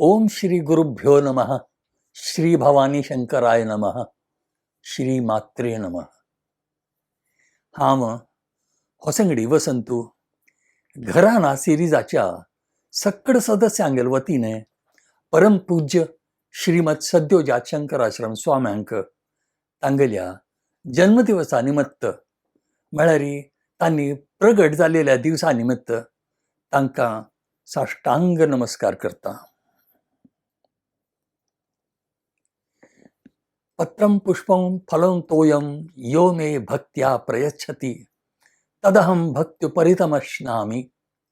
ओम श्री गुरुभ्यो नमः. श्री भवानी शंकराय नमः. श्री मात्रे नमः. हांव होसंगडी वसंतू घराना सिरीजाच्या सक्कड सदस्यांगेल वतीने परमपूज्य श्रीमद सद्योजात शंकराश्रम स्वाम्यांक तांगेल्या जन्मदिवसा निमित्त म्हळ्यार तांणी प्रगट जालेल्या दिवसा निमित्त तांकां साष्टांग नमस्कार करता. पत्रं पुष्पं फलं तोयं यो मे भक्त्या प्रयच्छति तदहं भक्त्युपरितमश्नामि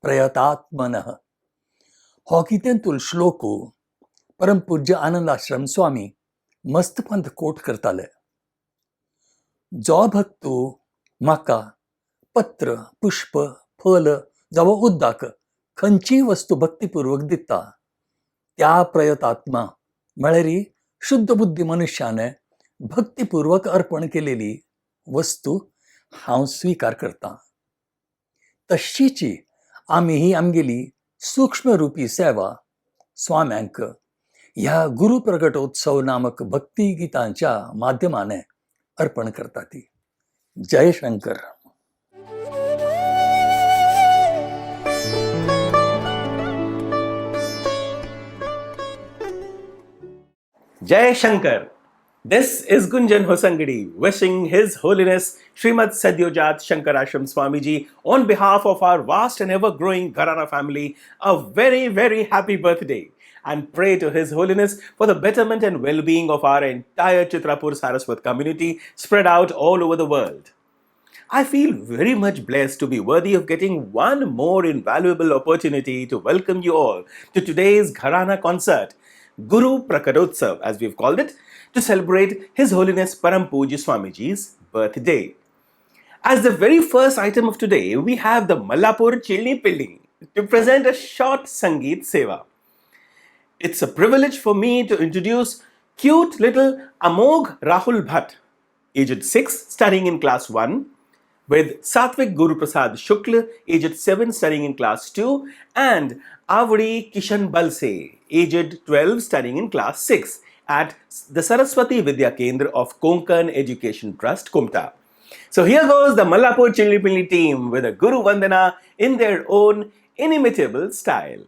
प्रयतात्मनः. हो कितेंतूल श्लोक परमपूज्य आनंदाश्रम स्वामी मस्तपंत कोट करताले. जो भक्तू म्हाका पत्र पुष्प फल जावं उदक खंयचीय वस्तू भक्तीपूर्वक दिता त्या प्रयतात्मा म्हळ्यार शुद्ध बुद्धी मनुष्याने भक्तीपूर्वक अर्पण केलेली वस्तू हांव स्वीकार करता. तशीची आमी ही आमगेली सूक्ष्म रूपी सेवा स्वाम्यांक ह्या गुरु प्रगटोत्सव नामक भक्ती गीतांच्या माध्यमाने अर्पण करता ती. जय Shankar. Jai Shankar. This is Gunjan Hosangadi wishing His Holiness Srimad Sadyojat Shankarashram Swamiji on behalf of our vast and ever growing Gharana family a very, very happy birthday and pray to His Holiness for the betterment and well-being of our entire Chitrapur Saraswat community spread out all over the world. I feel very much blessed to be worthy of getting one more invaluable opportunity to welcome you all to today's Gharana concert, Guru Prakatotsav, as we've called it, to celebrate His Holiness Param Pujya Swamiji's birthday. As the very first item of today, we have the Mallapur Chilni Pilli to present a short Sangeet Seva. It's a privilege for me to introduce cute little Amogh Rahul Bhatt, aged 6, studying in class 1, with Satvik Guru Prasad Shukla, aged 7, studying in class 2, and Avadi Kishan Balse, aged 12, studying in class 6 at the Saraswati Vidya Kendra of Konkan Education Trust, Kumta. So here goes the Mallapur Chilni Pilli team with a Guru Vandana in their own inimitable style.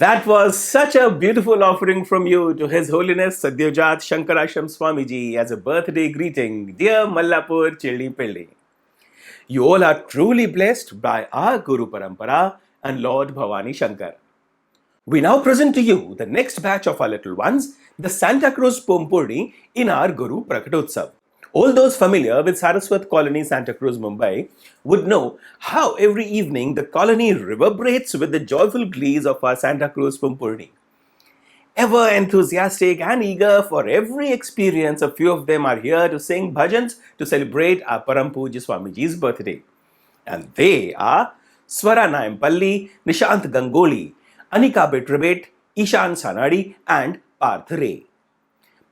That was such a beautiful offering from you to His Holiness Sadyojat Shankarashram Swamiji as a birthday greeting, dear Mallapur Chilni Pilli. You all are truly blessed by our Guru Parampara and Lord Bhavani Shankar. We now present to you the next batch of our little ones, the Santa Cruz Pompurdi in our Guru Prakatotsav. All those familiar with Saraswat Colony, Santa Cruz, Mumbai would know how every evening the colony reverberates with the joyful glees of our Santa Cruz Pompurdi. Ever enthusiastic and eager for every experience, a few of them are here to sing bhajans to celebrate our Param Pujya Swamiji's birthday. And they are Swara Nayampalli, Nishant Gangoli, Anika Bitrabet, Ishan Sanadi, and Parth Ray.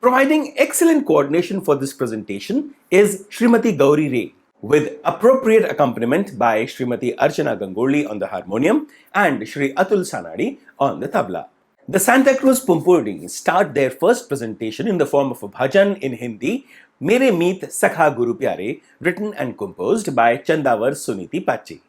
Providing excellent coordination for this presentation is Srimati Gauri Ray, with appropriate accompaniment by Srimati Archana Gangoli on the harmonium and Shri Atul Sanadi on the tabla. The Santa Cruz Pumpurdi start their first presentation in the form of a bhajan in Hindi, Mere Meet Sakha Guru Pyare, written and composed by Chandavar Suniti Pachi.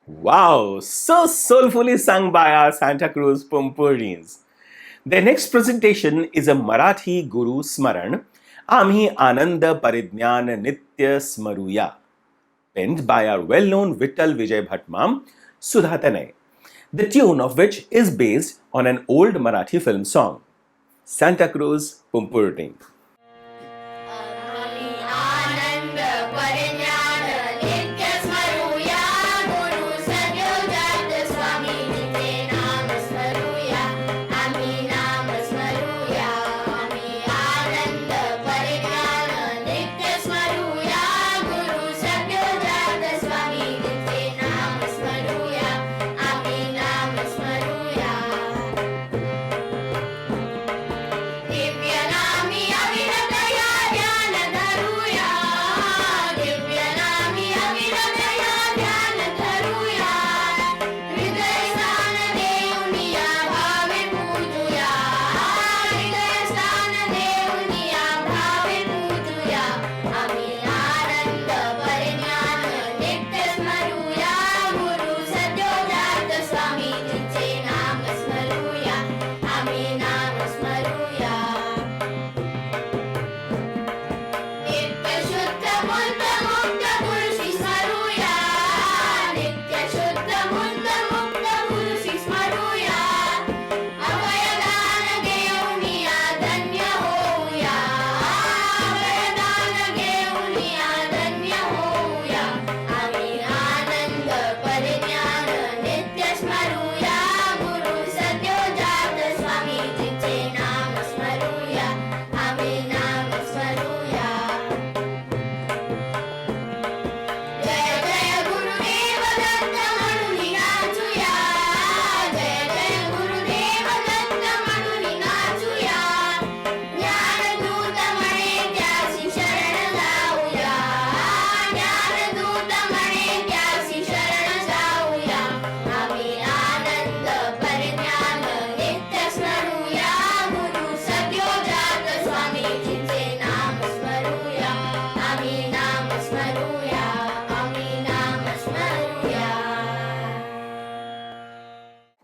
Wow, so soulfully sung by our Santa Cruz Pumpurdins. Their next presentation is a Marathi Guru Smaran, Amhi Ananda Paridnyan Nitya Smaruya, penned by our well-known Vittal Vijay Bhatmam, Sudhatanay, the tune of which is based on an old Marathi film song, Santa Cruz Pumpurdin. आनंद परिज्ञान नित्य स्मरूया गुरु Sadyojata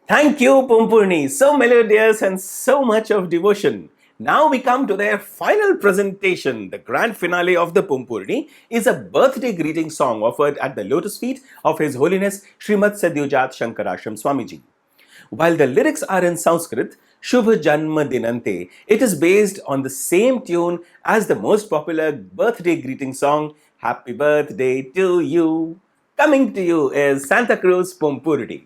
Thank you, Pumpurni. So melodious and so much of devotion. Now we come to their final presentation. The grand finale of the Pumpurni is a birthday greeting song offered at the lotus feet of His Holiness Srimad Sadyojat Shankarashram Swamiji. While the lyrics are in Sanskrit, Shubh Janma Dinante, it is based on the same tune as the most popular birthday greeting song, Happy Birthday to You. Coming to you is Santa Cruz Pumpurni.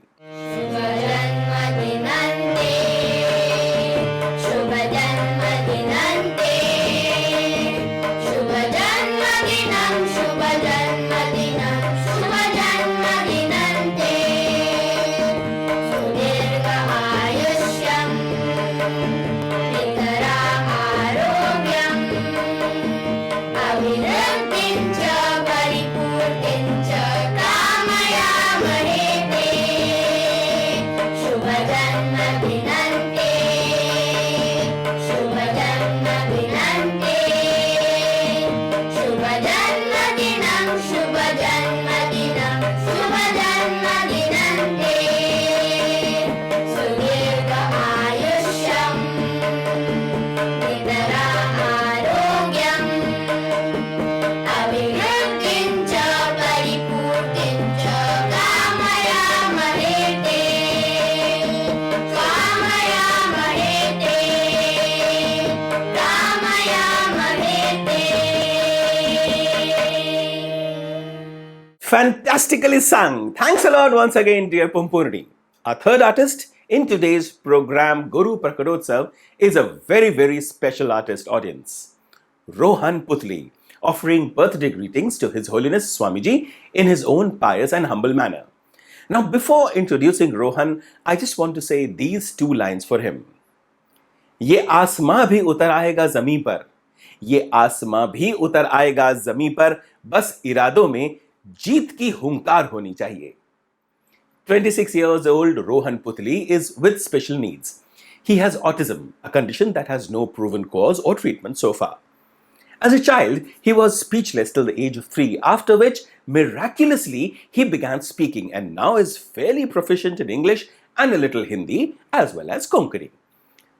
Fantastically sung. Thanks a lot once again, dear Pumpurni. Our third artist in today's program, Guru Prakadotsav, is a very, very special artist audience. Rohan Putli, offering birthday greetings to His Holiness Swamiji in his own pious and humble manner. Now, before introducing Rohan, I just want to say these two lines for him. ये आसमां भी उतर आएगा ज़मीं पर, ये आसमां भी उतर आएगा ज़मीं पर, बस इरादों में जीत की हुंकार होनी चाहिए. 26 years old Rohan Putli is with special needs. He has autism, a condition that has no proven cause or treatment so far. As a child, he was speechless till the age of 3, after which, miraculously, he began speaking and now is fairly proficient in English and a little Hindi as well as Konkani.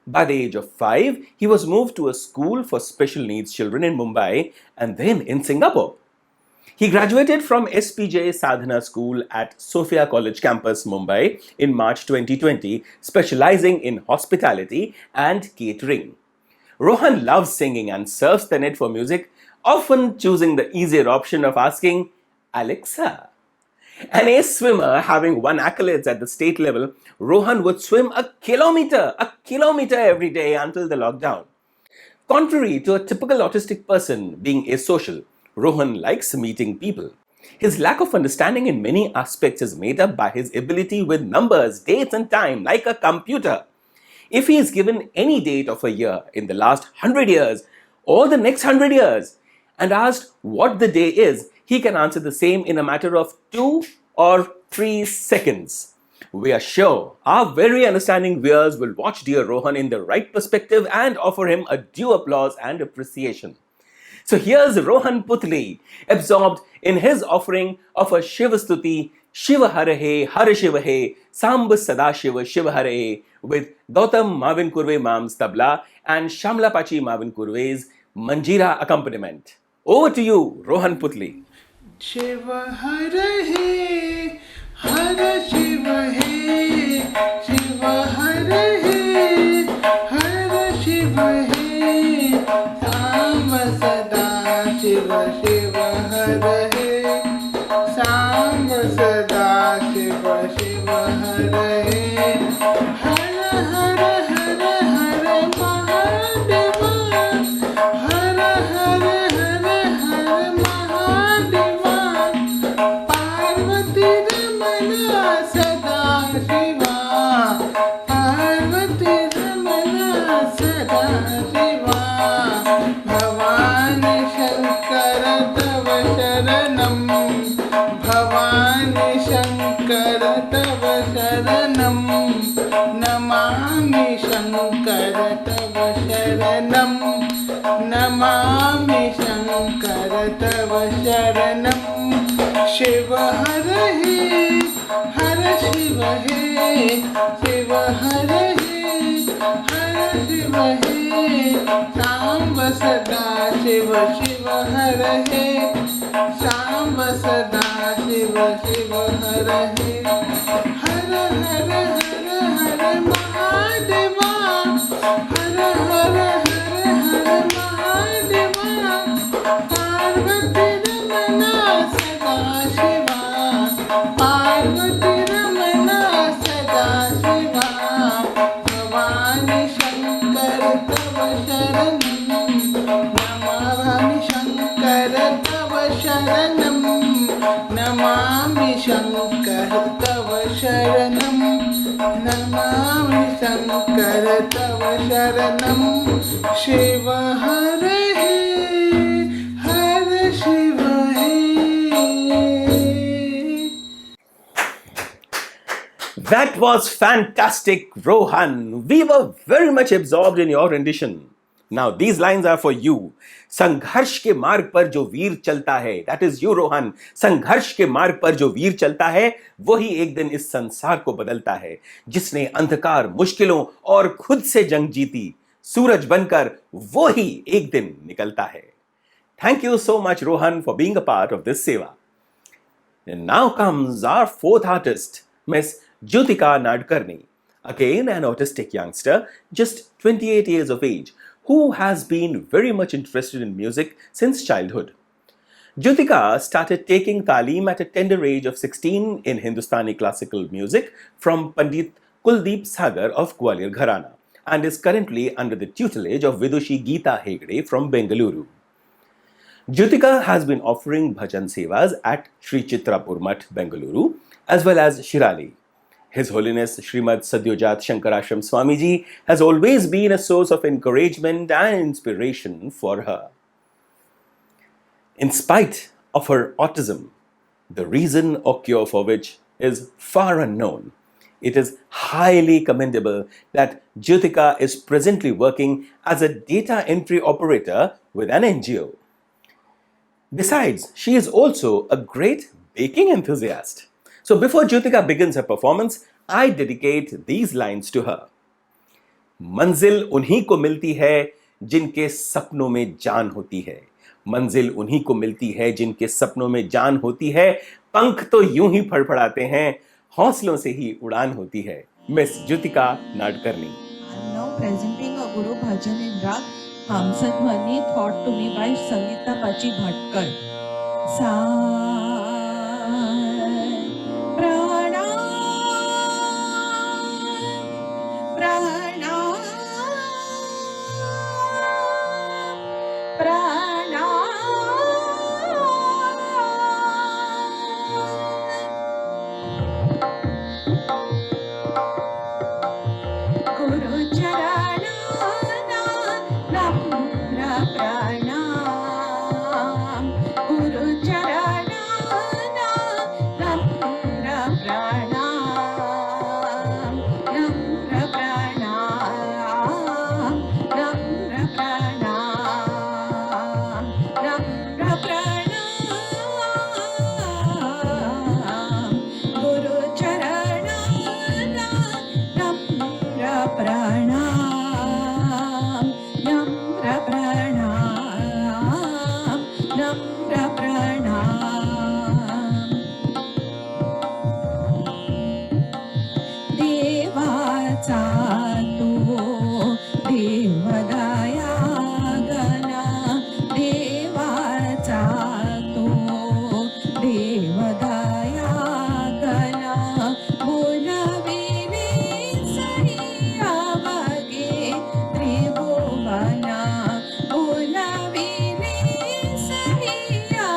By the age of 5, he was moved to a school for special needs children in Mumbai and then in Singapore. He graduated from SPJ Sadhana School at Sophia College campus, Mumbai in March 2020, specializing in hospitality and catering. Rohan loves singing and surfs the net for music, often choosing the easier option of asking, Alexa. An ace swimmer having won accolades at the state level, Rohan would swim a kilometer every day until the lockdown. Contrary to a typical autistic person being asocial, Rohan likes meeting people. His lack of understanding in many aspects is made up by his ability with numbers, dates and time like a computer. If he is given any date of a year in the last 100 years or the next 100 years and asked what the day is, he can answer the same in a matter of 2 or 3 seconds. We are sure our very understanding viewers will watch dear Rohan in the right perspective and offer him a due applause and appreciation. So here's Rohan Putli, absorbed in his offering of a Shiva Stuti, Shiva Hare Hare Shiva He, Sambh Sada Shiva Shiva Hare, with Gautam Mavin Kurve Mam's tabla and Shamla Pachi Mavin Kurve's Manjira accompaniment. Over to you, Rohan Putli. Shiva Hare He, Hare Shiva He, Shiva Hare He, Hare Shiva He, Sambh Sada Shiva Shiva Hare He, Sambh Sada Shiva Shiva Hare He, Hare Hare Hare Hare Mahadeva, Hare Hare Hare Hare Mahadeva, Parvati Ramana Sada Shiva, Parvati Ramana Sada Shiva, Bhavani Shankara Tava Sharanam, Bhavani Shankara Tava Sharanam, Namami Shankara Tava Sharanam, Namami Shankara Tava Sharanam, Shiva Hare He, Hare Shiva हे शिव हर हे शिव हे सांब सदा शिव शिव हर हे सांब सदा शिव शिव हर हे हर हर हर हर महादेवा हर हर हर हर महादेवा पार्वती रमना सदा शिवा पार्वती रमना सदा शिवा भवानी शंकर तव शरणं नमामि शंकर तव शरणं नमामि शंकर तव शरणं नमामि शंकर तव शरणं शिव हर हे हर शिव हे That was fantastic, Rohan. We were very much absorbed in your rendition. Now these lines are for you. संघर्ष के मार्ग पर जो वीर चलता है, that is you, Rohan. संघर्ष के मार्ग पर जो वीर चलता है, वही एक दिन इस संसार को बदलता है. जिसने अंधकार, मुश्किलों और खुद से जंग जीती, सूरज बनकर वो ही एक दिन निकलता है. Thank you so much, Rohan, for being a part of this seva. And now comes our fourth artist, Miss Jyotika Nadkarni, again an autistic youngster, just 28 years of age, who has been very much interested in music since childhood. Jyotika started taking talim at a tender age of 16 in Hindustani classical music from Pandit Kuldeep Sagar of Gwalior Gharana and is currently under the tutelage of Vidushi Geeta Hegde from Bengaluru. Jyotika has been offering bhajan sevas at Sri Chitrapur Mutt, Bengaluru, as well as Shirali. His Holiness Srimad Sadyojat Shankarashram Swamiji has always been a source of encouragement and inspiration for her. In spite of her autism, the reason or cure for which is far unknown, it is highly commendable that Jyotika is presently working as a data entry operator with an NGO. Besides, she is also a great baking enthusiast. So before Jyotika begins her performance, I dedicate these lines to her. मंजिल उन्हीं को मिलती है जिनके सपनों में जान होती है. मंजिल उन्हीं को मिलती है जिनके सपनों में जान होती है. पंख तो यूं ही फड़फड़ाते हैं, हौसलों से ही उड़ान होती है. Miss Jyotika Nadkarni. I'm now presenting a Guru Bhajan in Rag Hamsat Mani, taught to me by Sangeeta Pachi Bhatkar. Sa prana prana prana Guru Charana Namra Pranam Guru Charana Namra Pranam Namra Pranam Namra Pranam Namra Pranam Guru Charana Namra Pranam Namra Pranam Namra Pranam देवाचा तो देवदया गणा देवाचा तो देवदया गणा बोलविले सहिया बगे त्रिभुवना बोलविले सहिया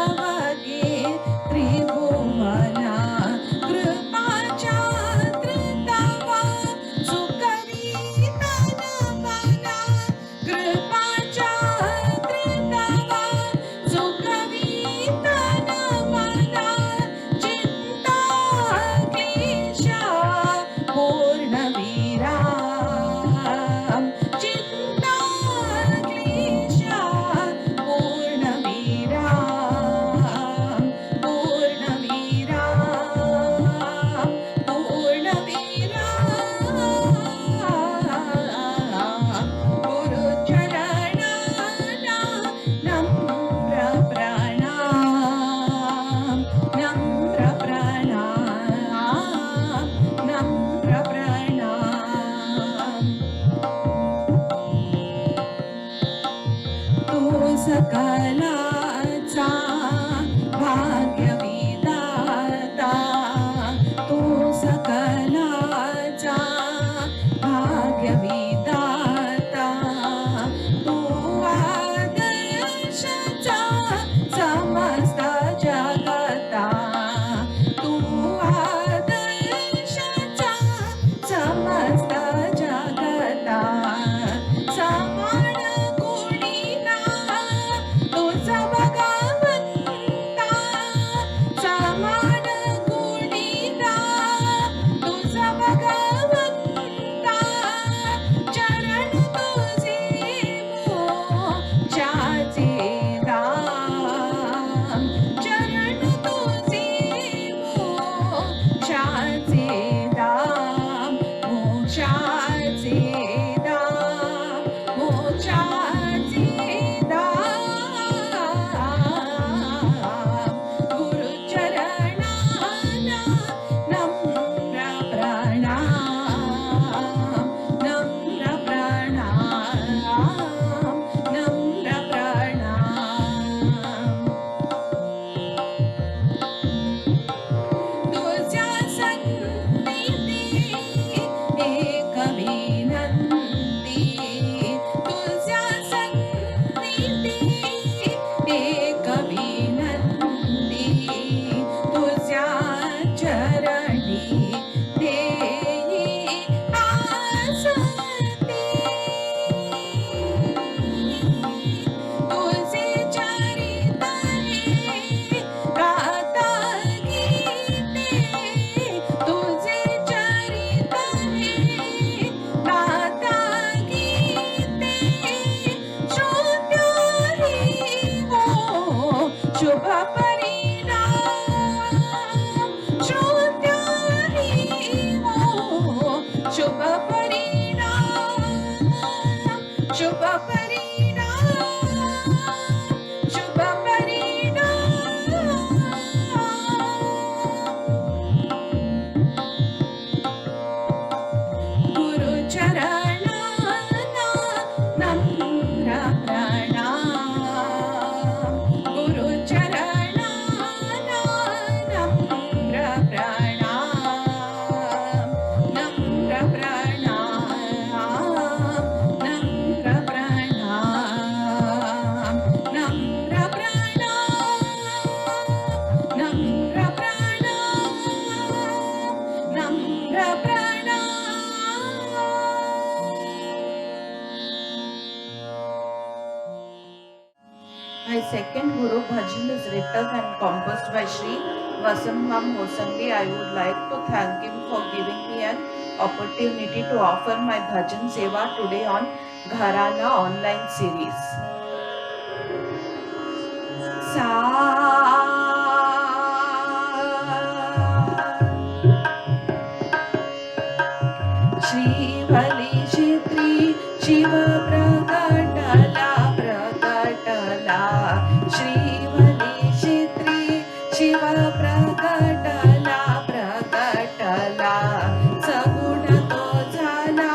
सा भाग्यविधाता तो सकलाचा भाग्यविधाता तो आदर्शचा समस्त जगता तू आदर्शचा समस्त जगता समान कोणीना तुझा भगवंता समान कोणीना तुझा भगवंता चरण तुझे मोक्षाचे दाम चरण तुझे मोक्षाचे दाम मोक्षाचे दाम मोक्षाचे दाम गुरुचरणाना नम्र प्रणाम नम्र प्रणाम नम्र प्रणाम तुझ्या सन्निधी एक विनंती तुझ्या सन्निधी एक विनंती तुझ्या चरणी देई आसती तुझे चरित हे गाता गीते तुझे चरित हे गाता गीते श्रोत्याही हो शुभ परिणाम श्रोत्याही हो शुभ परिणाम शुभ परिणाम शुभ परिणाम गुरुचरणाना नम्र प्रणाम गुरुचरणाना नम्र प्रणाम नम्र प्रणाम नम्र प्रणाम नम्र प्रणाम नम्र प्रणाम नम्र प्रणाम My second Guru Bhajan is written and composed by Sri Vasanbham Hosangi. I would like to thank him for giving me an opportunity to offer my bhajan seva today on Gharana online series. Sa Srivalli क्षेत्री शिव प्रकटला प्रकटला श्रीवली क्षेत्री शिव प्रकटला प्रकटला सगुण तो झाला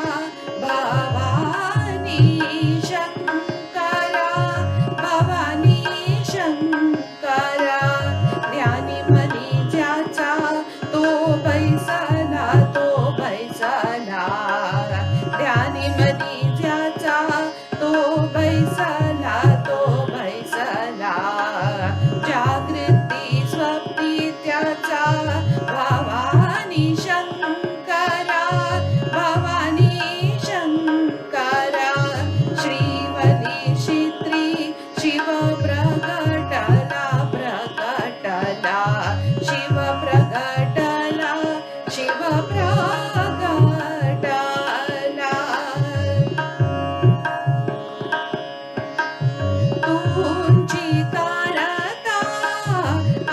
भवानी शंकरा भवानी शंकरा ज्ञानी money ज्याचा तो बैसला ध्यानी money ज्याचा तो बैसला जागृती स्वप्नी त्याचा भवानी शंकरा श्रीवली क्षेत्री शिव प्रकटला प्रकटला शिव प्रकटला शिव प्रकटला तुमची करता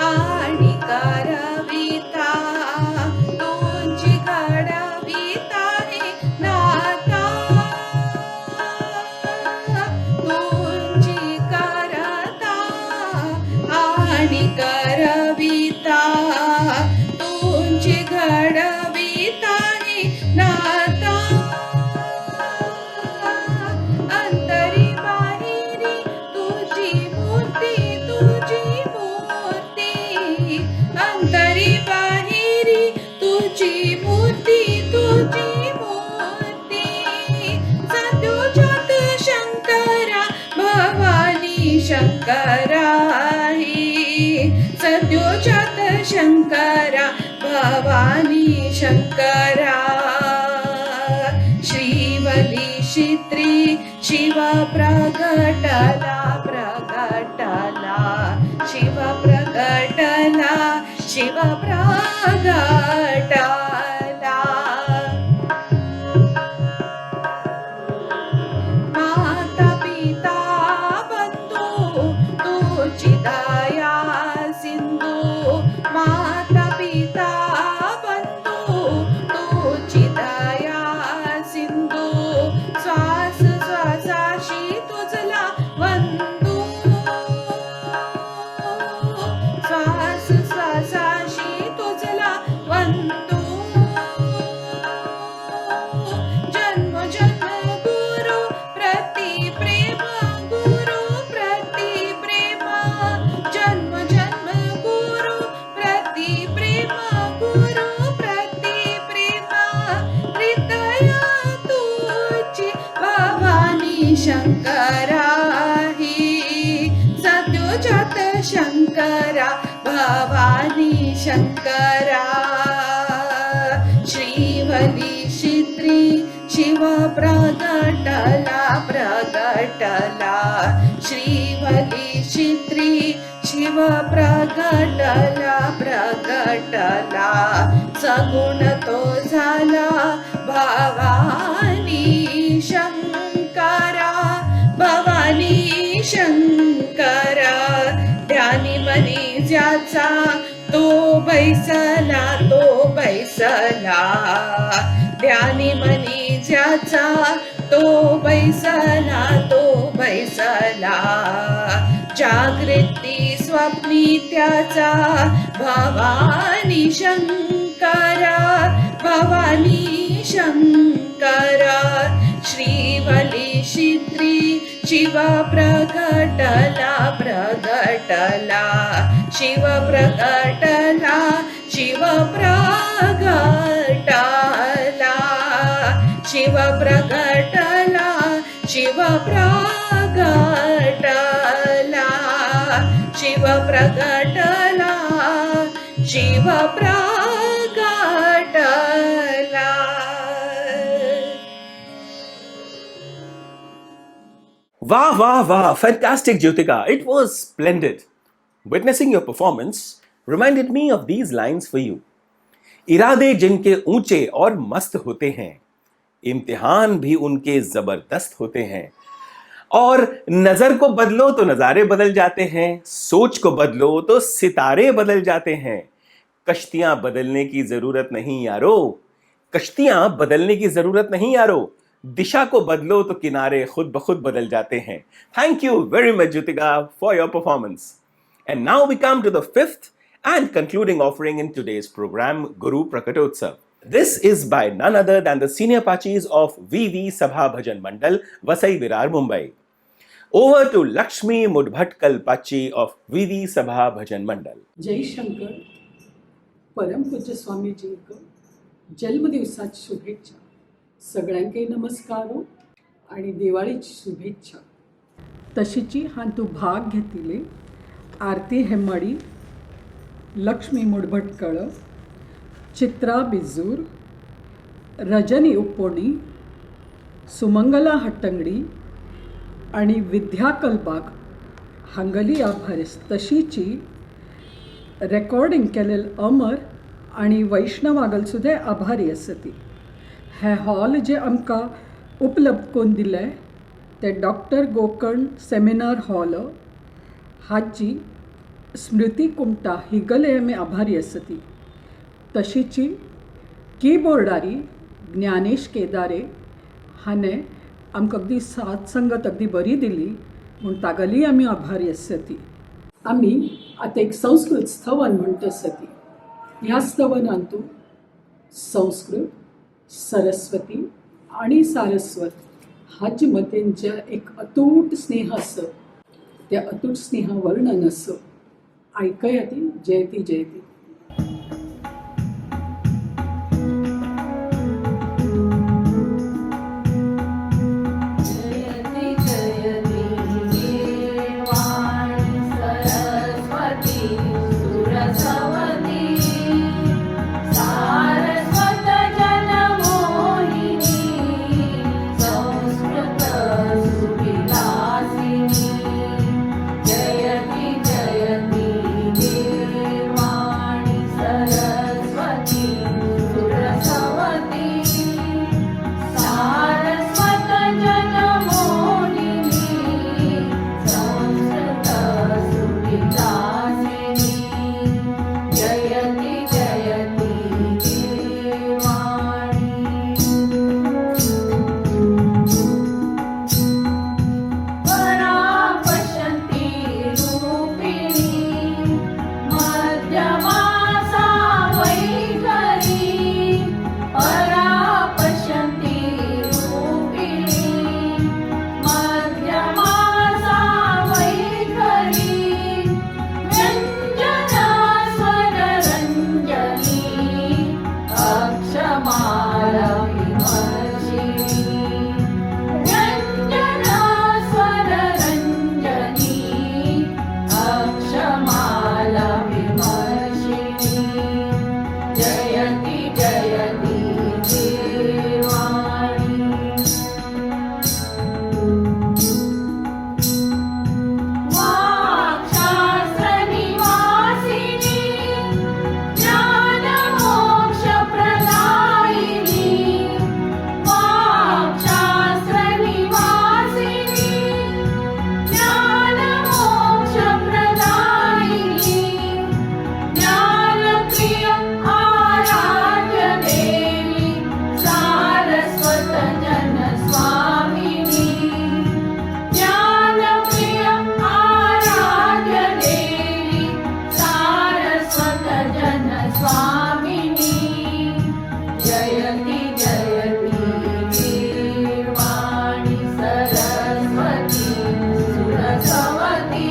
आणि करविता तुमची घडविता हे नाता तुमची करता आणि करविता तुमची घडविता हे नाता अंतरी बाहेरी तुझी मूर्ती तुझी सद्योजात शंकरा भवानी शंकरा श्रीवली श्री शिव प्रगटला प्रगटला शिव प्रगटला शिव प्रगटला माता पिता बंधू तुझी दया सिंधू माता पिता बंधू तुझी दया सिंधू श्वास श्वासाशी तुझला वंदू श्वास श्वासाशी तुझला वंदू जन्म जन्म गुरु प्रति प्रेम गुरु प्रति प्रेम जन्म जन्म गुरु प्रति प्रेम गुरु प्रति प्रेम हृदय तुझी भवानी शंकरा ही सद्योजात शंकरा भवानी शंकरा श्रीवली श्री शिव प्रगटला प्रगटला श्रीवली श्री शिव प्रगटला प्रगटला सगुण तो झाला भवानी शंकरा भवानी शंकरा ध्यानी मनी ज्याचा तो बैसला ध्यानी मनी ज्याचा तो बैसला जागृती स्वप्नी त्याचा Bhavani Shankara Bhavani Shankara Srivalli Shri Shiv प्रगटला प्रगटला Shiv प्रगटला Shiv प्रगटला Shiv प्रगटला Shiv प्रगटला Shiv प्रगटला Shiv प्रगटला. Wow, wow, wow. Fantastic, Jyotika. It was splendid. Witnessing your performance reminded me of these lines for you. इरादे जिनके ऊंचे और मस्त होते हैं, इम्तिहान भी उनके जबरदस्त होते हैं. और नजर को बदलो तो नजारे बदल जाते हैं, सोच को बदलो तो सितारे बदल जाते हैं. कश्तियां बदलने की जरूरत नहीं यारो, कश्तियां बदलने की जरूरत नहीं यारो, दिशा को बदलो तो किनारे खुद ब खुद बदल जाते हैं. Thank you very much, Jyotika, for your performance. And now we come to the fifth and concluding offering in today's program, Guru Prakatotsav. This is by none other than the senior Pachis of VV Sabha Bhajan Mandal, Vasai Virar, Mumbai. Over to Lakshmi Mudbhatkal Pachi of VV Sabha Bhajan Mandal. जय शंकर. परमपूज्य स्वामीजींक जन्मदिवसाची शुभेच्छा. सगळ्यांके नमस्कारो आणि दिवाळीची शुभेच्छा. तशीची हां तू भाग घेतिले आरती हेमाडी, लक्ष्मी मुडभटकळ, चित्रा बिजूर, रजनी उपोणी, सुमंगला हट्टंगडी आणि विद्या कलबाग हांगली आभारीस. तशीची रेकॉर्डिंग केलेल अमर आणि वैष्णव आगल सुद्धा आभारी आसती. हे हॉल जे आमकां उपलब्ध करून दिले ते डॉक्टर गोकर्ण सेमिनार हॉल हाची स्मृती कुमटा हिगले आमी आभारी आसती. तशीची कीबोर्डारी ज्ञानेश केदारे हाणें आमकां अगदी साथ संगत अगदी बरी दिली म्हूण तागेली आमी आभारी आसती. आमी आतां एक संस्कृत स्तवन म्हणटा आसती. ह्या स्तवनांतू संस्कृत, सरस्वती आणि सारस्वत हाचे मतीन जे एक अतूट स्नेह आसा त्या अतूट स्नेहा वर्णन आसा. ऐकया ती जयती जयती. जयति जयति देवाणी सरस्वती विलासिनी जयति जयति गीर्वाणी परा पश्यन्ति रूपिणी मध्यमा सा वैखरी परा पश्यन्ति रूपिणी मध्यमा सा वैखरी व्यञ्जना स्वररञ्जनी अक्षमाला विमर्शिनी व्यञ्जना स्वररञ्जनी अक्षमाला विमर्शिनी जयति जयति गीर्वाणी वाक्शास्त्रनिवासिनी ज्ञानमोक्षप्रदायिनी वाक्शास्त्रनिवासिनी ज्ञानमोक्षप्रदायिनी ज्ञानप्रिय आराध्य देवी सारस्वत जन स्वामिनी ज्ञानप्रिय आराध्य देवी सारस्वत जन स्वामिनी जयति जयति गीर्वाणी सरस्वती सुरसवती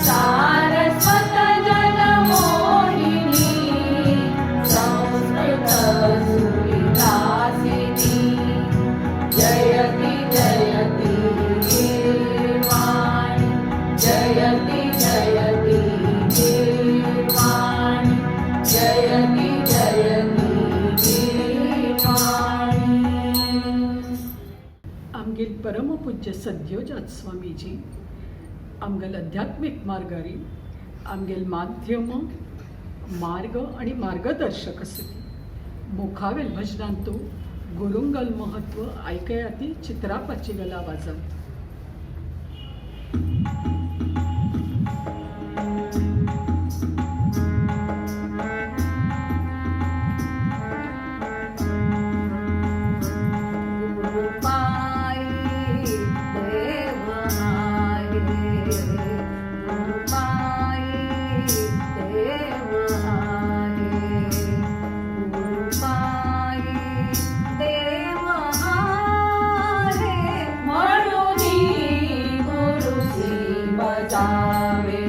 सारस्वत जन मोहिनी संस्कृत सुविलासिनी जयति जयति गीर्वाणी जयति जयति गीर्वाणी जयति जयति गीर्वाणी आमगेल परमपूज्य सद्योजात स्वामीजी आमगेल अध्यात्मिक मार्गारी आमगेल माध्यम मार्ग आणि मार्गदर्शक आसली मुखावेल भजनांतू गुरुंगल महत्व ऐकयाती चित्रापाची गल आवाजात गुरुपाई देव आहे गुरुपाई देव आहे गुरुपाई देव आहे म्हणून गुरुसी बजावे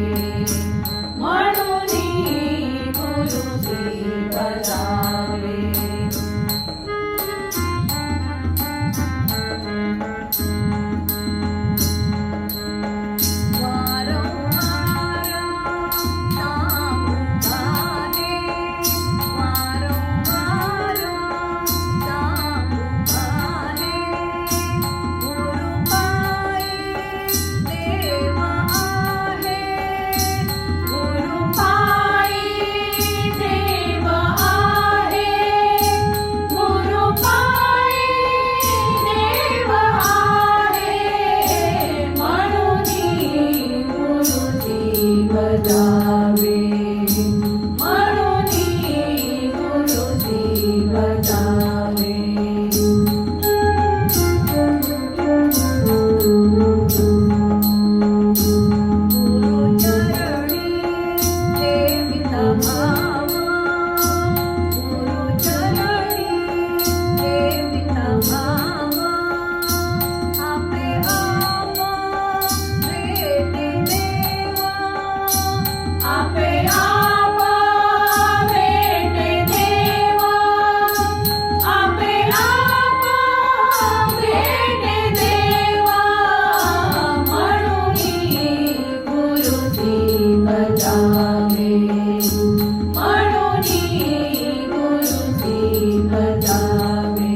म्हणून गुरुसी बजावे वारंवार सांगुताने वारंवार सांगुताने गुरुपाई देव आहे गुरुपाई देव आहे गुरुपाई देव आहे म्हणून गुरुजी बजावे म्हणून गुरुजी बजावे गुरुचरणी प्रेमित भाव गुरुचरणी प्रेमित भाव आपे आप भेटे देवा आपे आप भेटे देवा आपे आप भेटे देवा म्हणून गुरुजी बजावे म्हणून गुरुजी बजावे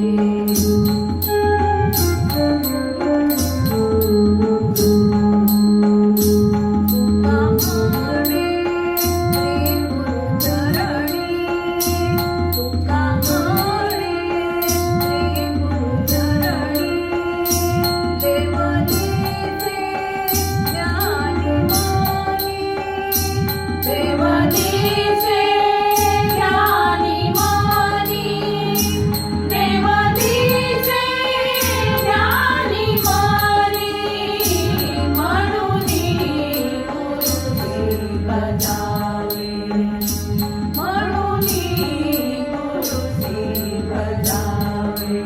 बजावे म्हणून गुरुश्री बजावे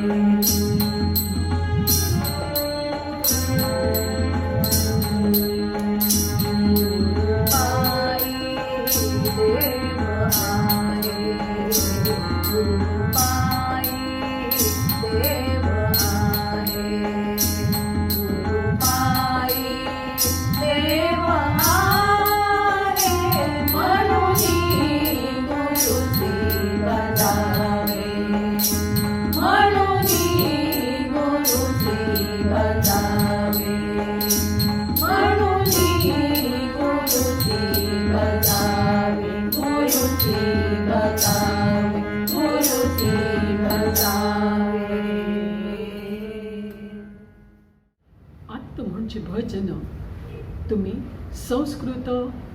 आत्त म्हणजे भजन तुम्ही संस्कृत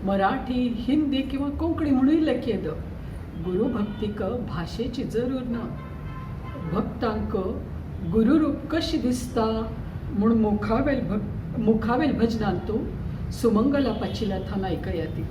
मराठी हिंदी किंवा कोंकणी म्हणून लेखयेद गुरुभक्तीक भाषेची जरूर ना भक्तांक गुरुरूप कशी दिसता म्हूण मुखावेल भजनांत तूं सुमंगला पाचिला थान ऐकया ती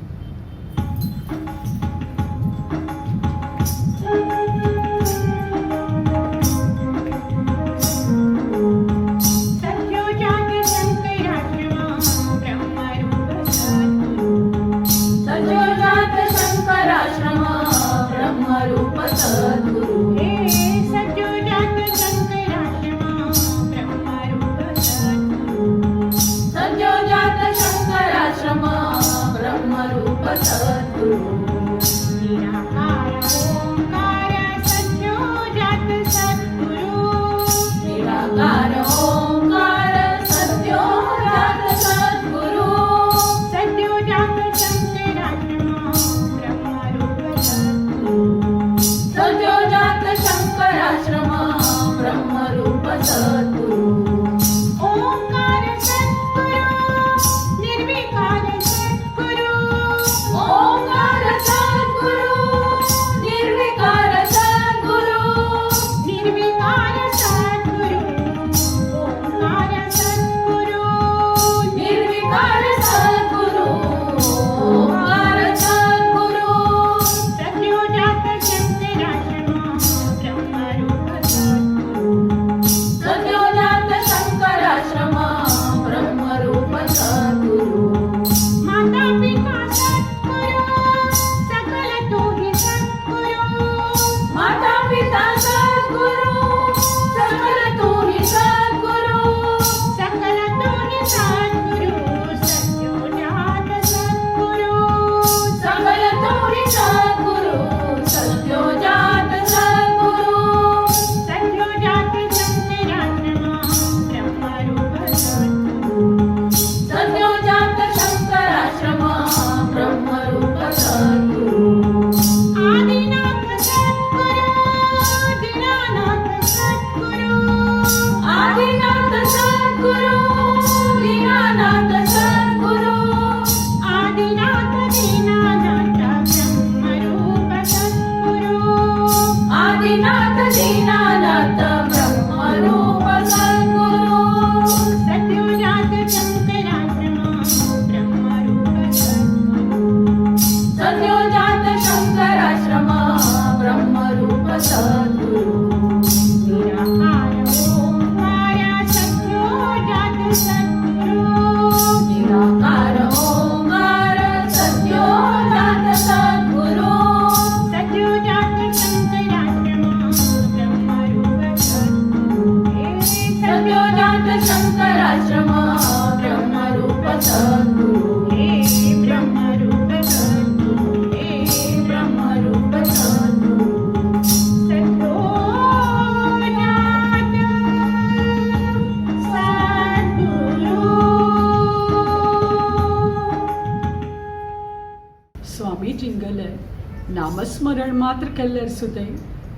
नामस्मरण मात्र केल्यार सुद्दां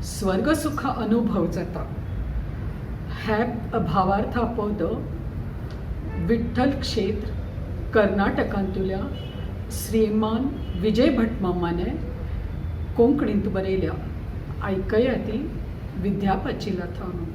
स्वर्ग सुख अनुभव जाता हे भावार्था पद विठ्ठल क्षेत्र कर्नाटकांतल्या श्रीमान विजय भट मामाने कोंकणींत बरयल्या ऐकया ती विद्या पाचिला थान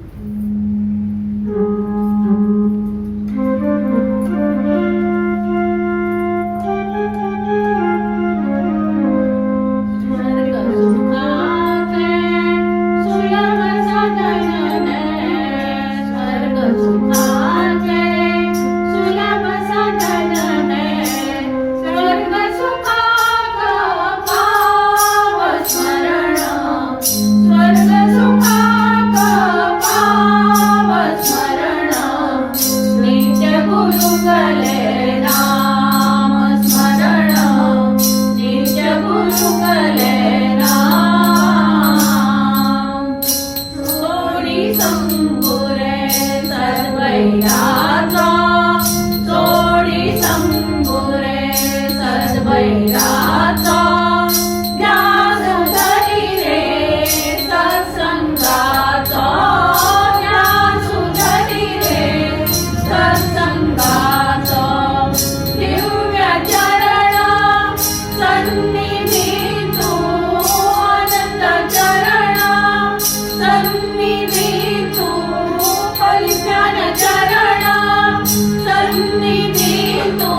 वैराचा ज्ञान धरी रे सत्संगाचा ज्ञान सुधरी रे सत्संगाचा दिव्य चरण सन्निधी तू अनंत चरण सन्निधी तू परिज्ञान चरण सन्निधी तू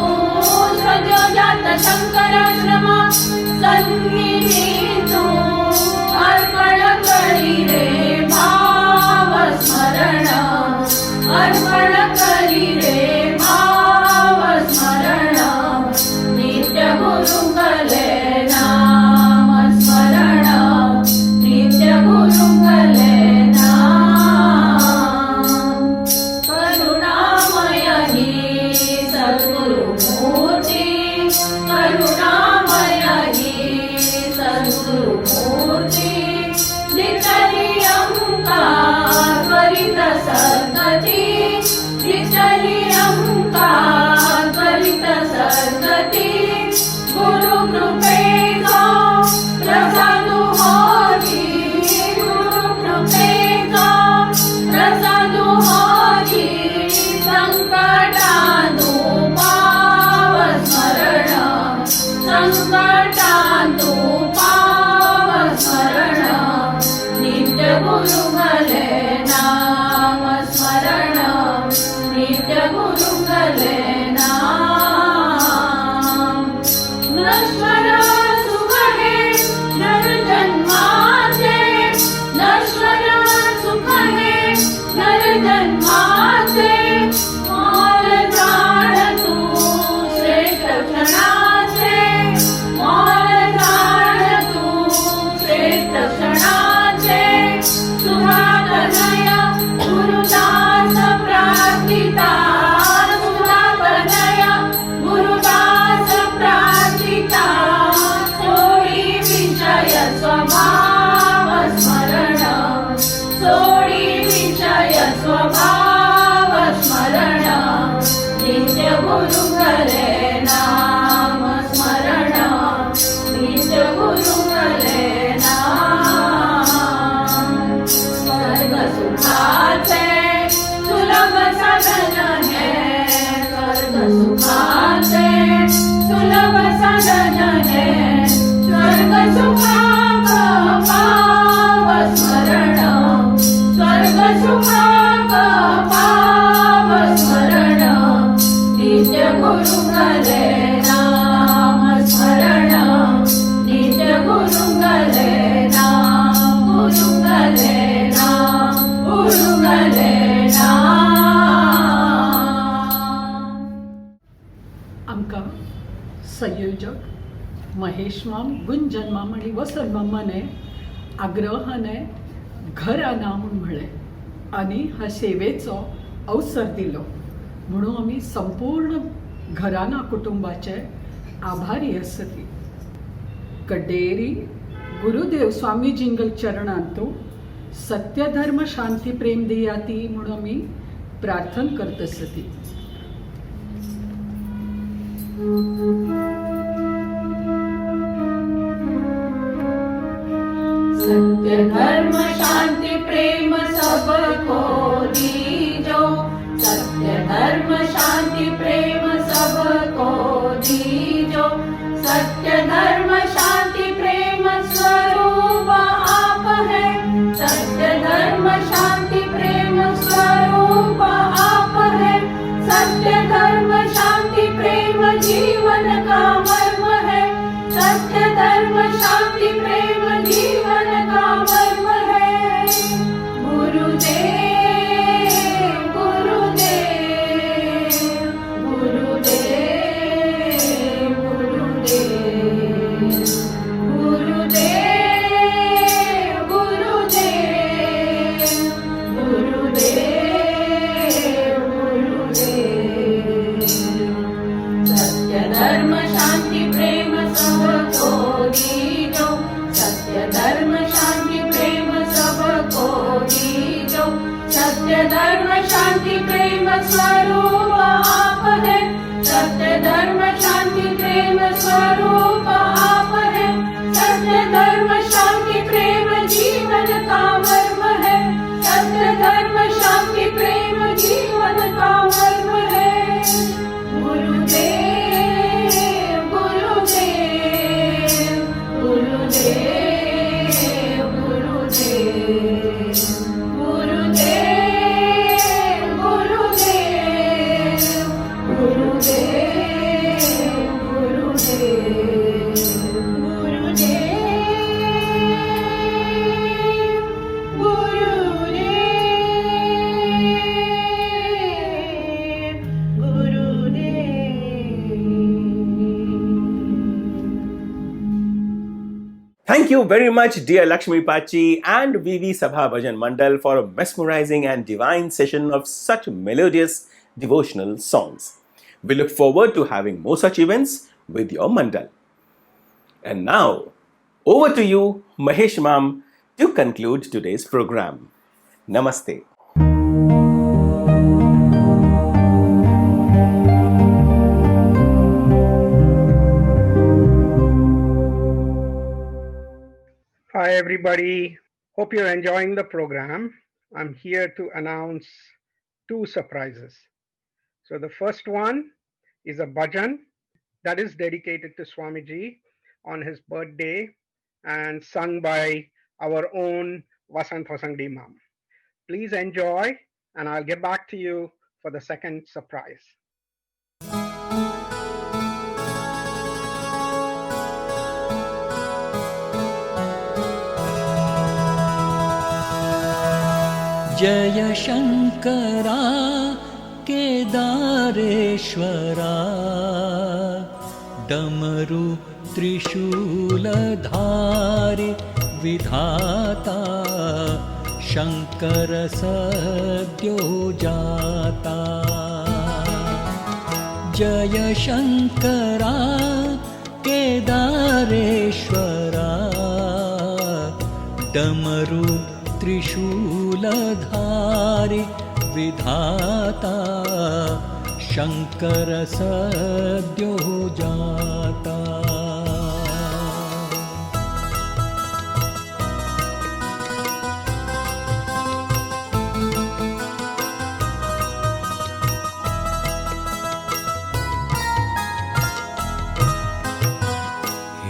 सद्योजात शंकराश्रम सन्निधी तू अर्पण करी रे भाव स्मरण अर्पण करी रे भाव स्मरण नित्य गुरुंगले नाम स्मरण नित्य गुरुंगले नाम करुणामय ही सद्गुरुमूर्ती करुणामय ही सद्गुरुमूर्ती दिसली अंकार त्वरित सद्गती दिसली अंकार त्वरित सद्गती गुरु कृपेचा प्रसादु होती गुरु कृपेचा प्रसादु होती संकटांतु पाव स्मरण संकटांतु पाव स्मरण नित्य गुरुंगले नाम स्मरण नित्य गुरुंगले नाम नश्वर सुख हे नर जन्माचे नश्वर सुख हे नर जन्माचे मोल जाण तू श्रेष्ठ क्षणाचे मोल जाण तू श्रेष्ठ क्षणाचे सुधाकनय गुरुदास प्रार्थिता सुधाकनय गुरुदास प्रार्थिता सोडी विषय स्वभाव स्मरण सोडी विषय स्वभाव स्मरण नित्य गुरुंगले नाम स्मरण नित्य गुरुंगले नाम स्वर्ग सुखाचे सुलभ साधन है स्वर्ग सुखाचे सुलभ साधन है स्वर्ग सुखाक पाव स्मरण स्वर्ग सुखाक पाव स्मरण नित्य गुरुंगले नाम स्मरण नित्य गुरुंगले नाम गुरुंगले नाम गुरुंगले नाम आमकां संयोजक महेश माम गुंजन माम आणि वसंत मामाने आग्रहाने घर आणा म्हणून म्हणले आणि हा सेवेचो अवसर दिलो म्हणून आमी संपूर्ण घराना कुटुंबाचे आभारी आसतली कड्डेरी गुरुदेव स्वामीजींगल चरणांतू सत्य धर्म शांती प्रेम दियाती म्हणून आमी प्रार्थना करत आसतली सत्य धर्म शांति प्रेम सबको दीजो सत्य धर्म शांति प्रेम सबको दीजो सत्य धर्म शांति प्रेम स्वरूप आप है सत्य धर्म शांति प्रेम स्वरूप आप है सत्य धर्म शांति प्रेम जीवन का मर्म है सत्य धर्म शांति प्रेम जीवन का मर्म है गुरुदेव गुरुदेव गुरुदेव गुरुदेव गुरुदेव गुरुदेव गुरुदेव गुरुदेव सत्य धर्म शांति प्रेम सबको दीजो सत्य धर्म शांति प्रेम सबको दीजो सत्य धर्म शांति प्रेम स्वरूप आप है सत्य धर्म शांति प्रेम स्वरूप Thank you very much, dear Lakshmi Pachi and VV Sabha Bhajan Mandal, for a mesmerizing and divine session of such melodious devotional songs. We look forward to having more such events with your Mandal. And now, over to you, Mahesh Ma'am, to conclude today's program. Namaste. Hi, everybody. Hope you're enjoying the program. I'm here to announce 2 surprises. So the first one is a bhajan that is dedicated to Swamiji on his birthday and sung by our own Vasant Hosangdi Ma'am. Please enjoy, and I'll get back to you for the second surprise. जय शंकरा केदारेश्वरा डमरु त्रिशूलधारि विधाता शंकर सद्यो जाता जय शंकरा केदारेश्वरा डमरु त्रिशूलधारि विधाता शंकर सद्यो जाता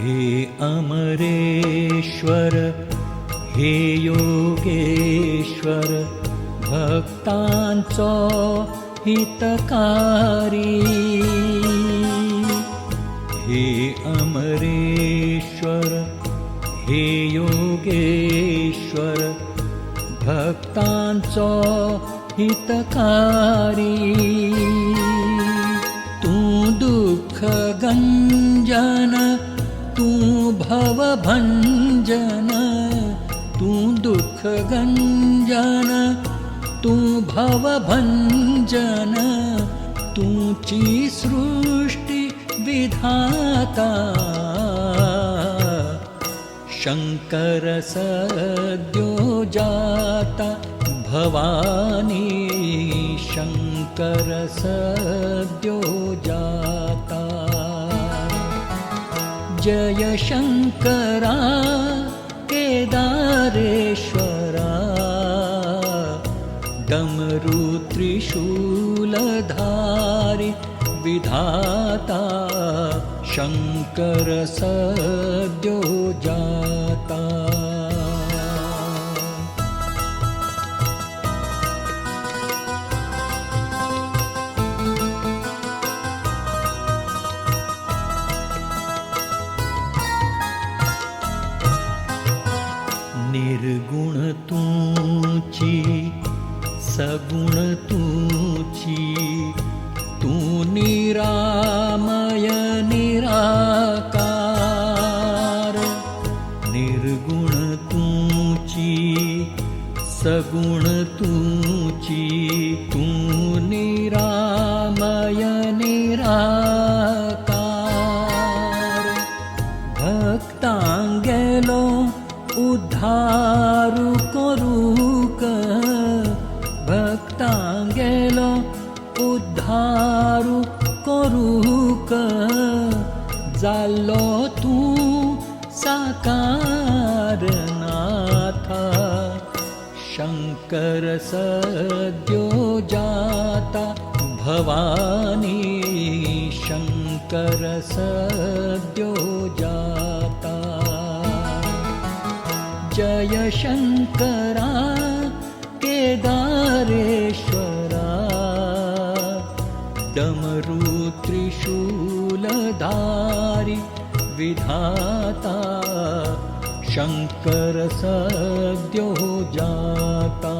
हे अमरेश्वर हे योगेश्वर भक्तांचो हितकारी हे अमरेश्वर हे योगेश्वर भक्तांचो हितकारी तू दुःख गंजन तू भवभंजन तू दुःख गंजन तू भवभंजन तूची सृष्टि विधाता शंकर सद्यो जाता भवानी शंकर सद्यो जाता जय शंकरा केदारेश्वरा डमरु त्रिशूलधारि विधाता शंकर सद्यो जाता निर्गुण तूची सगुण तूची तू निरामय निराकार निर्गुण तूची सगुण तूची तू निरामय निराकार भक्तांगेलो उद्धारु करूक भक्तांगेलो उद्धारु करूक जाल्लो तू साकार नाथा शंकर सद्यो जाता भवानी शंकर सद्यो जाता जय शंकरा केदारेश्वरा डमरु त्रिशूलधारि विधाता शंकर सद्यो जाता।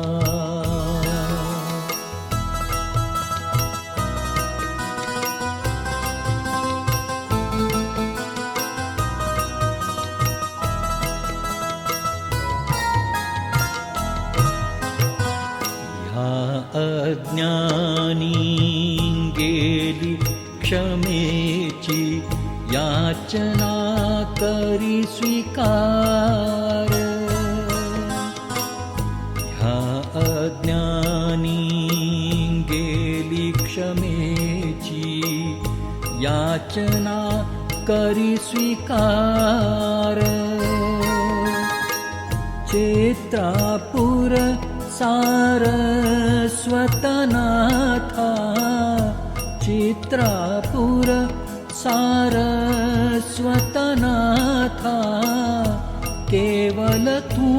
अज्ञानी गेली क्षमेची याचना करी स्वीकार। ह्या अज्ञानी गेली क्षमेची याचना करी स्वीकार। चेत्रापुर सारस्वतनाथा चित्रापुर सारस्वतनाथा केवल तू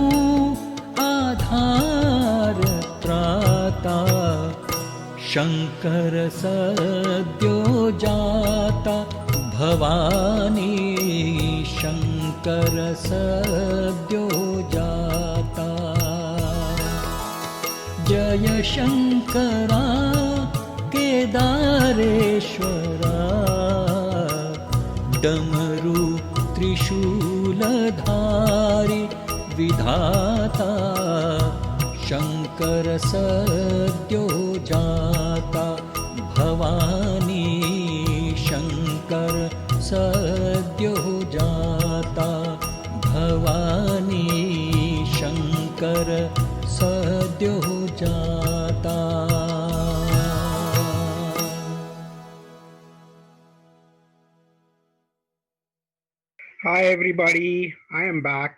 आधार त्राता। शंकर सद्यो जाता भवानी शंकर सद्यो जाता। जय शंकरा केदारेश्वरा डमरू त्रिशूलधारी विधाता। शंकर सद्यो जाता भवानी शंकर सद्यो जाता भवानी शंकर सद्यो जाता। Hi everybody, I am back.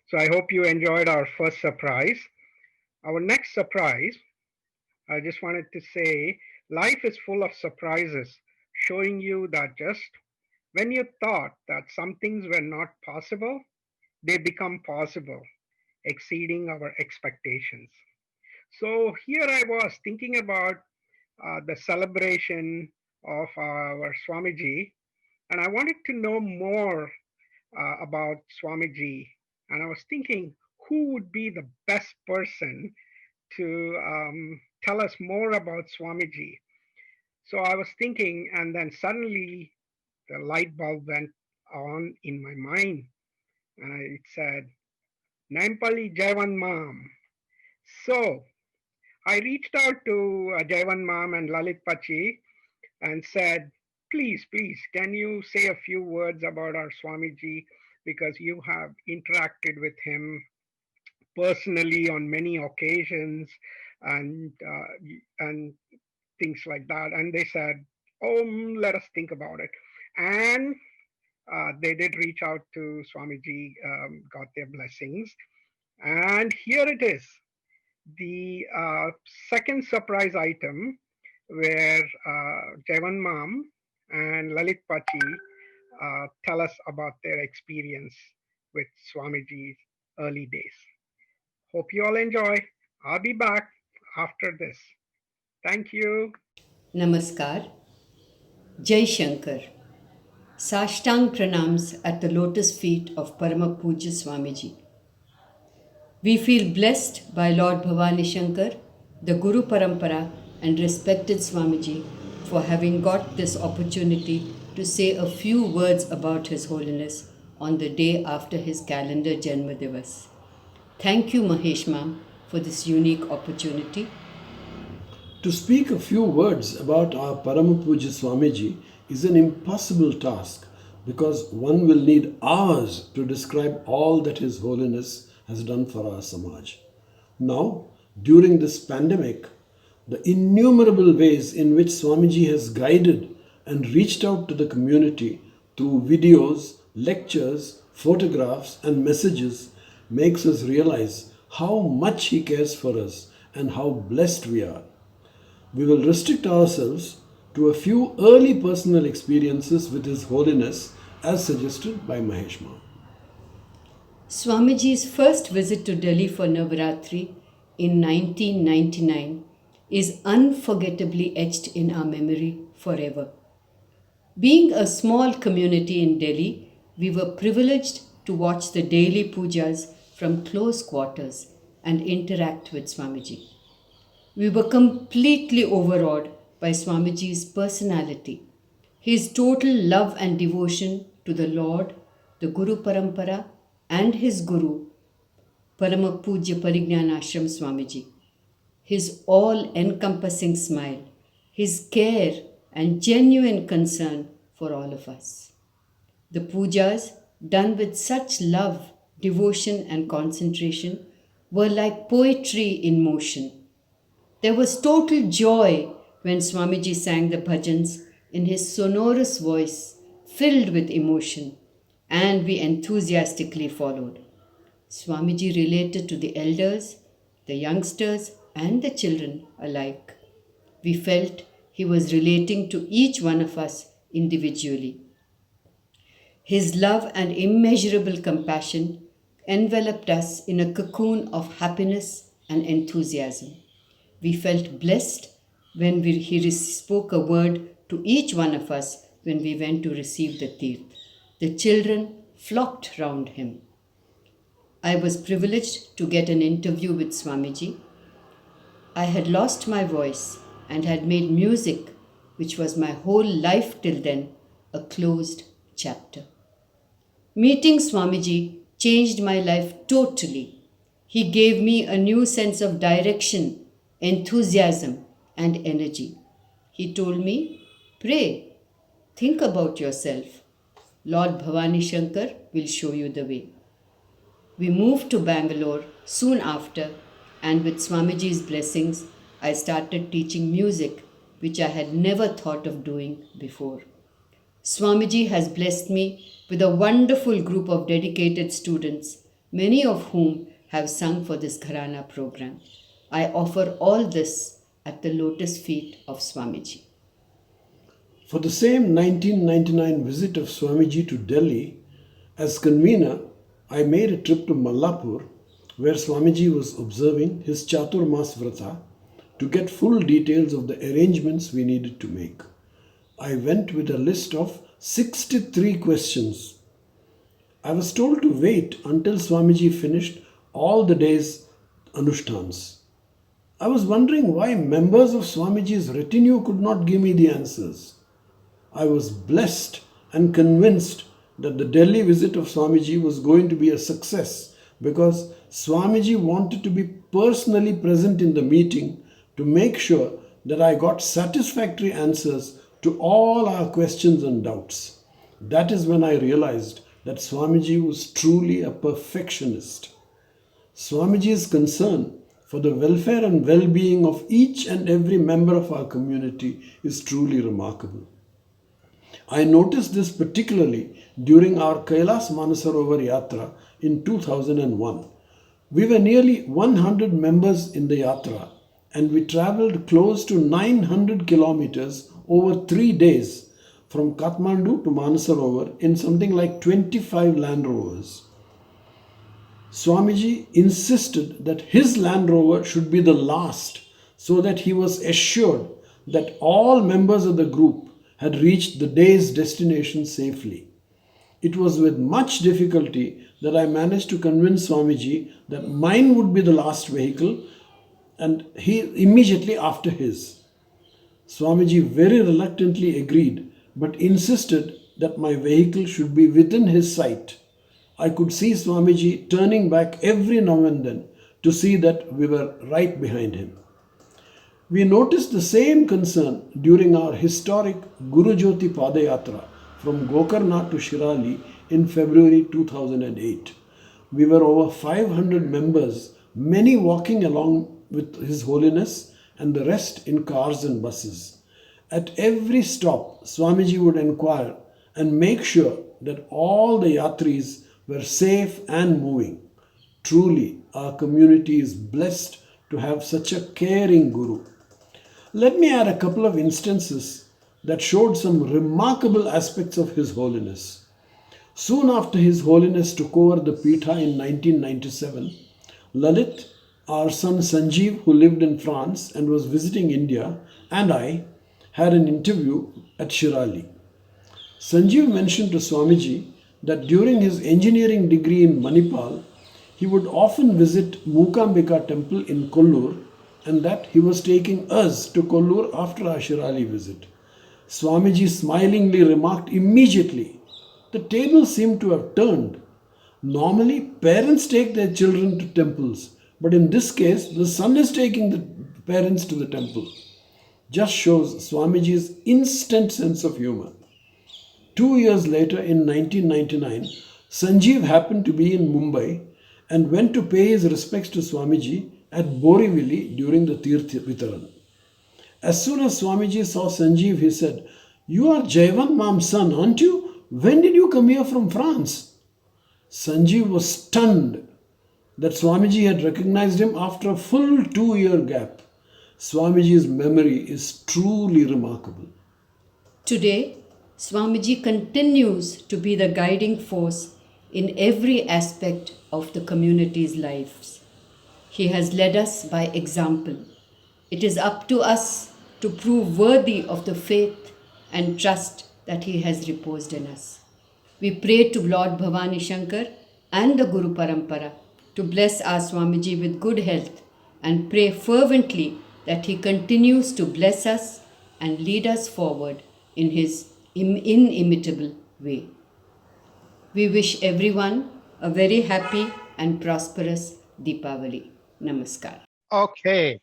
So I hope you enjoyed our first surprise. Our next surprise, I just wanted to say, life is full of surprises, showing you that just when you thought that some things were not possible, they become possible, exceeding our expectations. So here I was thinking about the celebration of our Swamiji, and I wanted to know more about Swamiji. And I was thinking, who would be the best person to tell us more about Swamiji? So I was thinking, and then suddenly the light bulb went on in my mind, and it said, Nampally Jaivan Mam. So I reached out to Jaivan Mam and Lalit Pachi and said, please, can you say a few words about our Swamiji, because you have interacted with him personally on many occasions and things like that. And they said, oh, let us think about it. And they did reach out to Swamiji, got their blessings. And here it is, the second surprise item, where Jaivan Mam and Lalit Pachi tell us about their experience with Swamiji's early days. Hope you all enjoy. I'll be back after this. Thank you. Namaskar. Jai Shankar. Sashtang pranams at the lotus feet of Parama Puja Swamiji. We feel blessed by Lord Bhavani Shankar, the Guru Parampara, and respected Swamiji for having got this opportunity to say a few words about His Holiness on the day after his calendar Janma Divas. Thank you, Mahesh Ma'am, for this unique opportunity. To speak a few words about our Paramapuja Swamiji is an impossible task, because one will need hours to describe all that His Holiness has done for our Samaj. Now, during this pandemic, the innumerable ways in which Swamiji has guided and reached out to the community through videos, lectures, photographs, and messages makes us realize how much He cares for us and how blessed we are. We will restrict ourselves to a few early personal experiences with His Holiness as suggested by Mahesh Ma'am. Swamiji's first visit to Delhi for Navaratri in 1999 is unforgettably etched in our memory forever. Being a small community in Delhi, We were privileged to watch the daily pujas from close quarters and interact with Swamiji. We were completely overawed by Swamiji's personality, his total love and devotion to the Lord, the Guru Parampara, and his Guru, Parama Pujya Parignana Ashram Swamiji. His all-encompassing smile, his care and genuine concern for all of us. The pujas, done with such love, devotion and concentration, were like poetry in motion. There was total joy when Swamiji sang the bhajans in his sonorous voice, filled with emotion, and we enthusiastically followed. Swamiji related to the elders, the youngsters, and the children alike. We felt he was relating to each one of us individually. His love and immeasurable compassion enveloped us in a cocoon of happiness and enthusiasm. We felt blessed when he spoke a word to each one of us when we went to receive the Tirth. The children flocked round him. I was privileged to get an interview with Swamiji. I had lost my voice and had made music, which was my whole life till then, a closed chapter. Meeting Swamiji changed my life totally. He gave me a new sense of direction, enthusiasm, and energy. He told me, pray, think about yourself. Lord Bhavani Shankar will show you the way. We moved to Bangalore soon after, and with Swamiji's blessings, I started teaching music, which I had never thought of doing before. Swamiji has blessed me with a wonderful group of dedicated students, many of whom have sung for this Gharana program. I offer all this at the lotus feet of Swamiji. For the same 1999 visit of Swamiji to Delhi, as convener, I made a trip to Mallapur, where Swamiji was observing his Chaturmas Vrata to get full details of the arrangements we needed to make. I went with a list of 63 questions. I was told to wait until Swamiji finished all the day's anushtans. I was wondering why members of Swamiji's retinue could not give me the answers. I was blessed and convinced that the Delhi visit of Swamiji was going to be a success because Swamiji wanted to be personally present in the meeting to make sure that I got satisfactory answers to all our questions and doubts. That is when I realized that Swamiji was truly a perfectionist. Swamiji's concern for the welfare and well-being of each and every member of our community is truly remarkable. I noticed this particularly during our Kailas Manasarovar Yatra in 2001. We were nearly 100 members in the Yatra and we travelled close to 900 kilometers over 3 days from Kathmandu to Manasarovar in something like 25 Land Rovers. Swamiji insisted that his Land Rover should be the last so that he was assured that all members of the group had reached the day's destination safely. It was with much difficulty that I managed to convince Swamiji that mine would be the last vehicle and he immediately after his. Swamiji very reluctantly agreed but insisted that my vehicle should be within his sight. I could see Swamiji turning back every now and then to see that we were right behind him. We noticed the same concern during our historic Guru Jyoti Padayatra from Gokarna to Shirali in February 2008. We were over 500 members, many walking along with His Holiness and the rest in cars and buses. At every stop, Swamiji would inquire and make sure that all the yatris were safe and moving. Truly, our community is blessed to have such a caring Guru. Let me add a couple of instances that showed some remarkable aspects of His Holiness. Soon after His Holiness took over the Pitha in 1997, Lalit, our son Sanjeev, who lived in France and was visiting India, and I had an interview at Shirali. Sanjeev mentioned to Swamiji that during his engineering degree in Manipal, he would often visit Mookambika temple in Kollur, and that he was taking us to Kollur after our Shirali visit. Swamiji smilingly remarked immediately, "The table seemed to have turned. Normally, parents take their children to temples, but in this case, the son is taking the parents to the temple." Just shows Swamiji's instant sense of humor. 2 years later, in 1999, Sanjeev happened to be in Mumbai and went to pay his respects to Swamiji at Borivali during the Tirth Vitaran. As soon as Swamiji saw Sanjeev, he said, "You are Jaivan Mam's son, aren't you? When did you come here from France?" Sanjeev was stunned that Swamiji had recognized him after a full 2 year gap. Swamiji's memory is truly remarkable. Today, Swamiji continues to be the guiding force in every aspect of the community's lives. He has led us by example. It is up to us to prove worthy of the faith and trust that he has reposed in us. We pray to Lord Bhavani Shankar and the Guru Parampara to bless our Swamiji with good health and pray fervently that he continues to bless us and lead us forward in his inimitable way. We wish everyone a very happy and prosperous Deepavali. Namaskar. Okay.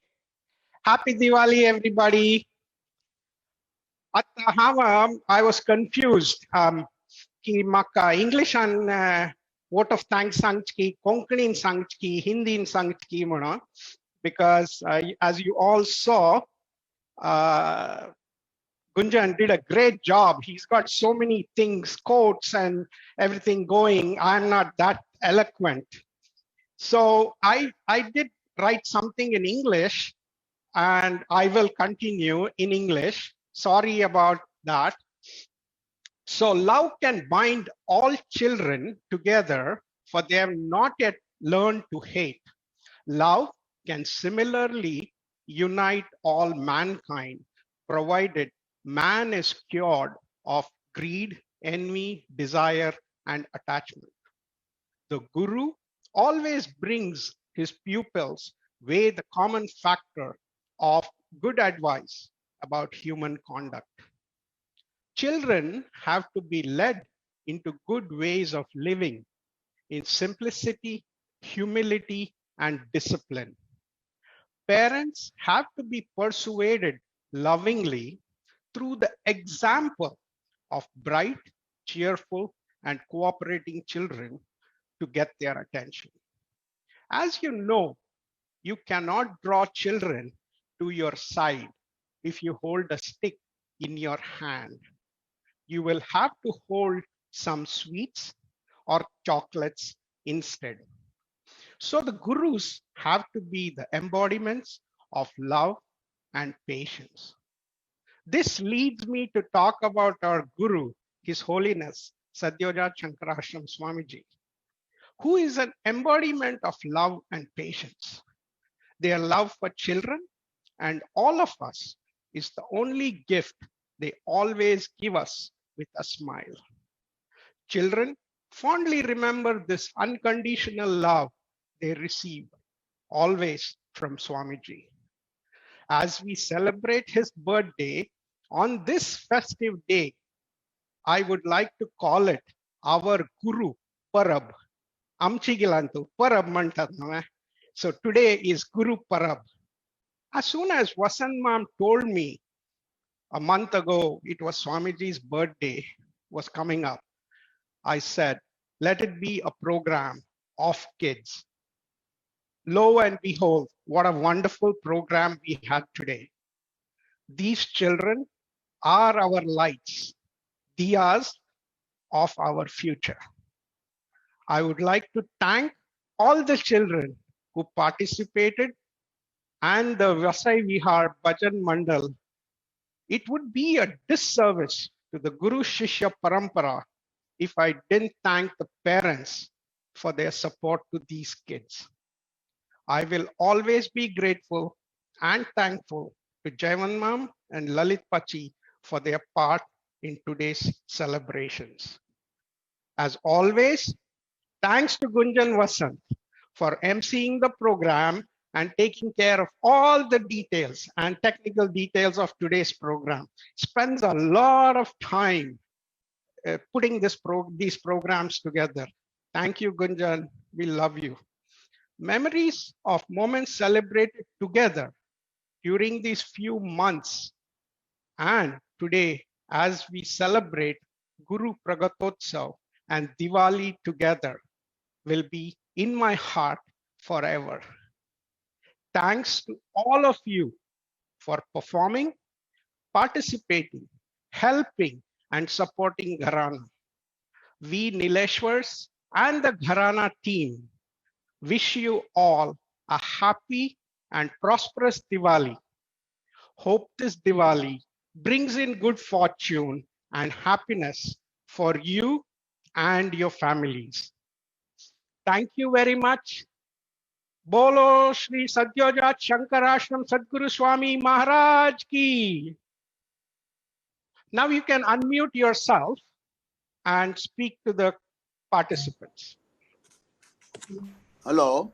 Happy Diwali, everybody. आता I was confused. कि म्हाका English and vote of thanks सांगची, Konkani सांगची, Hindi सांगची म्हणून, because as you all saw, Gunjan did a great job. He's got so many things, quotes and everything going. I'm not that eloquent. So I did write something in English, and I will continue in English. Sorry about that. So love can bind all children together, for they have not yet learned to hate. Love can similarly unite all mankind, provided man is cured of greed, envy, desire, and attachment. The Guru always brings his pupils weigh the common factor of good advice about human conduct. Children have to be led into good ways of living in simplicity, humility, and discipline. Parents have to be persuaded lovingly through the example of bright, cheerful, and cooperating children to get their attention. As you know, you cannot draw children to your side if you hold a stick in your hand. You will have to hold some sweets or chocolates instead. So the gurus have to be the embodiments of love and patience. This leads me to talk about our Guru, His Holiness Sadyojat Shankarashram Swamiji, who is an embodiment of love and patience. Their love for children and all of us is the only gift they always give us with a smile. Children fondly remember this unconditional love they receive always from Swamiji. As we celebrate his birthday on this festive day, I would like to call it our Guru Parab. Amchigilantu Parab mantad. So today is Guru Parab. As soon as Vasant Mam told me a month ago it was Swamiji's birthday was coming up, I said, let it be a program of kids. Lo and behold, what a wonderful program we had today. These children are our lights, diyas of our future. I would like to thank all the children who participated and the Vasai Vihar Bhajan Mandal. It would be a disservice to the Guru Shishya Parampara if I didn't thank the parents for their support to these kids. I will always be grateful and thankful to Jaivan Mam and Lalit Pachi for their part in today's celebrations. As always, thanks to Gunjan Vasant for emceeing the program and taking care of all the details and technical details of today's program. Spends a lot of time putting these programs together. Thank you, Gunjan. We love you. Memories of moments celebrated together during these few months and today as we celebrate Guru Pragatotsav and Diwali together will be in my heart forever. Thanks to all of you for performing, participating, helping, and supporting Gharana. We Nileshwars and the Gharana team wish you all a happy and prosperous Diwali. Hope this Diwali brings in good fortune and happiness for you and your families. Thank you very much. Bolo Shri Sadyojat Shankarashram Sadguru Swami Maharaj ki. Now you can unmute yourself and speak to the participants. Hello,